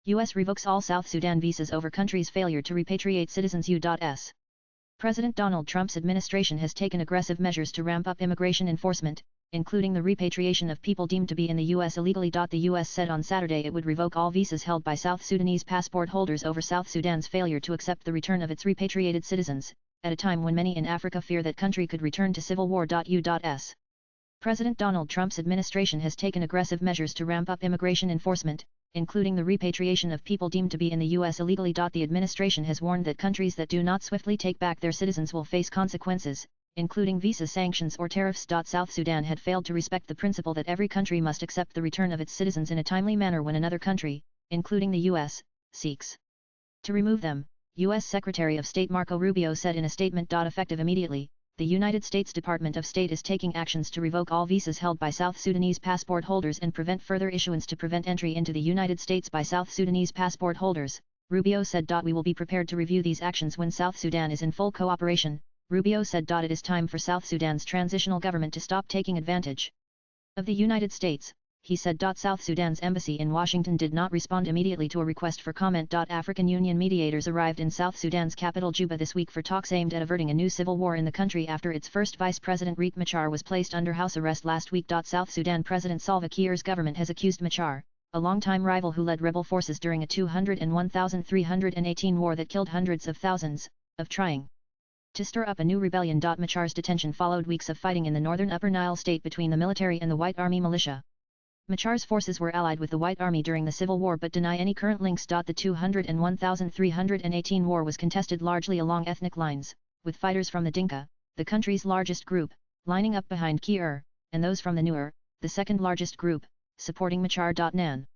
U.S. revokes all South Sudan visas over country's failure to repatriate citizens. U.S. President Donald Trump's administration has taken aggressive measures to ramp up immigration enforcement, including the repatriation of people deemed to be in the U.S. illegally. The U.S. said on Saturday it would revoke all visas held by South Sudanese passport holders over South Sudan's failure to accept the return of its repatriated citizens, at a time when many in Africa fear that country could return to civil war. U.S. President Donald Trump's administration has taken aggressive measures to ramp up immigration enforcement, including the repatriation of people deemed to be in the U.S. illegally. The administration has warned that countries that do not swiftly take back their citizens will face consequences, including visa sanctions or tariffs. South Sudan had failed to respect the principle that every country must accept the return of its citizens in a timely manner when another country, including the U.S., seeks to remove them, U.S. Secretary of State Marco Rubio said in a statement. Effective immediately, the United States Department of State is taking actions to revoke all visas held by South Sudanese passport holders and prevent further issuance to prevent entry into the United States by South Sudanese passport holders, Rubio said. We will be prepared to review these actions when South Sudan is in full cooperation, Rubio said. It is time for South Sudan's transitional government to stop taking advantage of the United States, he said. South Sudan's embassy in Washington did not respond immediately to a request for comment. African Union mediators arrived in South Sudan's capital Juba this week for talks aimed at averting a new civil war in the country after its first vice president Riek Machar was placed under house arrest last week. South Sudan President Salva Kiir's government has accused Machar, a longtime rival who led rebel forces during a 201,318 war that killed hundreds of thousands, of trying to stir up a new rebellion. Machar's detention followed weeks of fighting in the northern Upper Nile state between the military and the White Army militia. Machar's forces were allied with the White Army during the Civil War but deny any current links. The 201,318 war was contested largely along ethnic lines, with fighters from the Dinka, the country's largest group, lining up behind Kiir, and those from the Nuer, the second largest group, supporting Machar. Nan